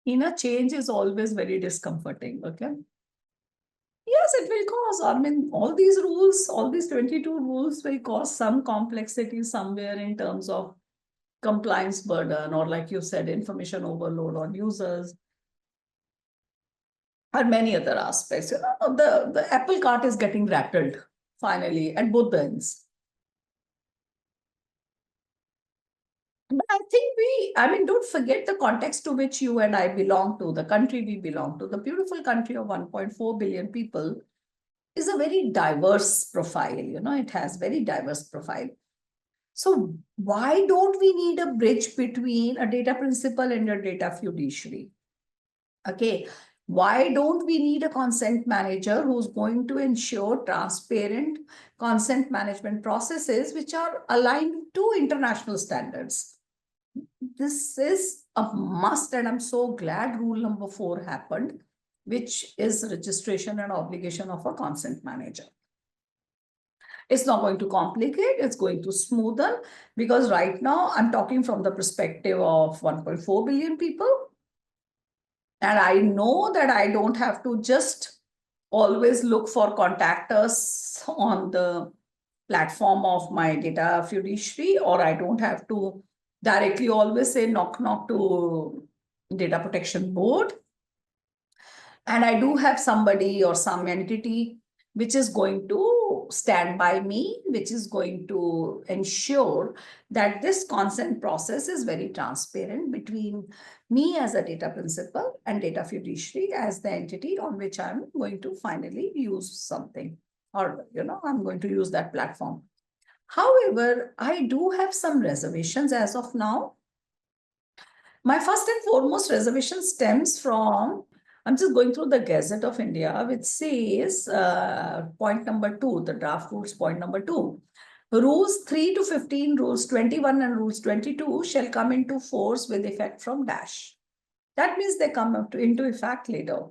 Inner change is always very discomforting, okay? Yes, it will cause, I mean, all these rules, all these 22 rules will cause some complexity somewhere in terms of compliance burden, or like you said, information overload on users, and many other aspects. You know, the apple cart is getting rattled finally at both ends. But I think I mean, don't forget the context to which you and I belong to, the country we belong to, the beautiful country of 1.4 billion people is a very diverse profile. You know, it has very diverse profile. So why don't we need a bridge between a data principal and a data fiduciary? Okay. Why don't we need a consent manager who's going to ensure transparent consent management processes which are aligned to international standards? This is a must, and I'm so glad rule number 4 happened, which is registration and obligation of a consent manager. It's not going to complicate, it's going to smoothen, because right now I'm talking from the perspective of 1.4 billion people. And I know that I don't have to just always look for contact us on the platform of my data fiduciary, or I don't have to directly always say knock knock to data protection board. And I do have somebody or some entity which is going to stand by me, which is going to ensure that this consent process is very transparent between me as a data principal and data fiduciary as the entity on which I'm going to finally use something, or, you know, I'm going to use that platform. However, I do have some reservations as of now. My first and foremost reservation stems from, I'm just going through the Gazette of India, which says, point number 2, the draft rules, point number 2. Rules 3 to 15, rules 21 and rules 22 shall come into force with effect from dash. That means they come into effect later.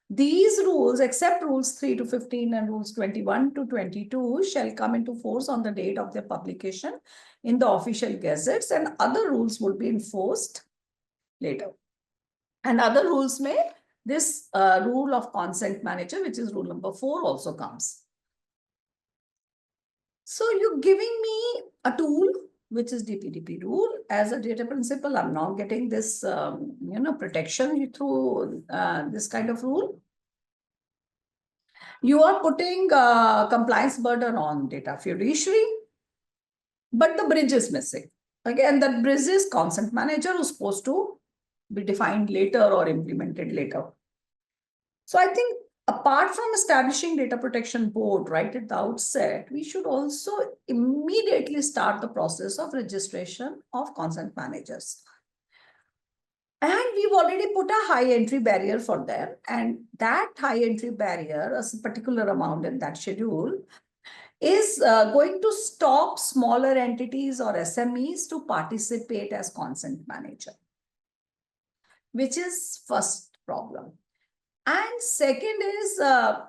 These rules, except rules 3 to 15 and rules 21 to 22, shall come into force on the date of their publication in the official gazettes, and other rules would be enforced later. And other rules may, this rule of consent manager, which is rule number 4, also comes. So you're giving me a tool, which is DPDP rule. As a data principal, I'm now getting this, protection through this kind of rule. You are putting compliance burden on data fiduciary, but the bridge is missing. Again, that bridge is consent manager who's supposed to be defined later or implemented later. So I think apart from establishing data protection board right at the outset, we should also immediately start the process of registration of consent managers. And we've already put a high entry barrier for them. And that high entry barrier, a particular amount in that schedule, is going to stop smaller entities or SMEs to participate as consent manager, which is first problem. And second is, I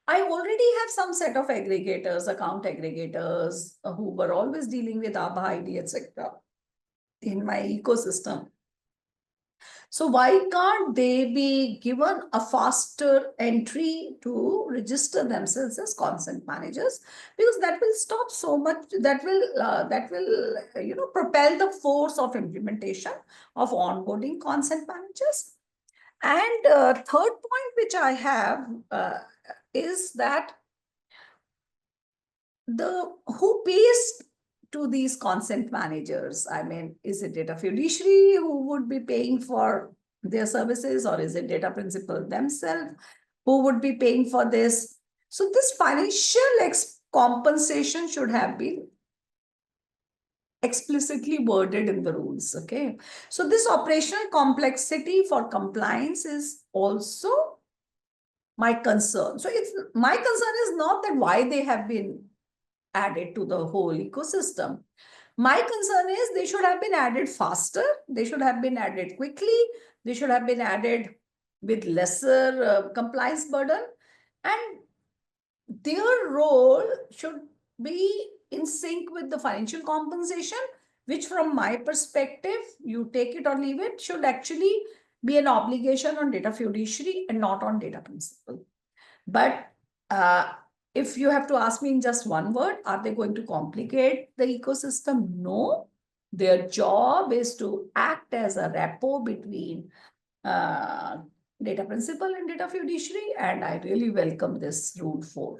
already have some set of aggregators, account aggregators, who were always dealing with Aadhaar ID, etc. in my ecosystem. So why can't they be given a faster entry to register themselves as consent managers? Because that will stop so much, that will propel the force of implementation of onboarding consent managers. And third point which I have is that who pays to these consent managers? I mean, is it data fiduciary who would be paying for their services, or is it data principal themselves who would be paying for this? So this financial compensation should have been explicitly worded in the rules. Okay. So this operational complexity for compliance is also my concern. So my concern is not that why they have been added to the whole ecosystem. My concern is they should have been added faster. They should have been added quickly. They should have been added with lesser compliance burden. And their role should be in sync with the financial compensation, which from my perspective, you take it or leave it, should actually be an obligation on data fiduciary and not on data principal. But if you have to ask me in just one word, are they going to complicate the ecosystem? No. Their job is to act as a rapport between data principal and data fiduciary, and I really welcome this rule 4.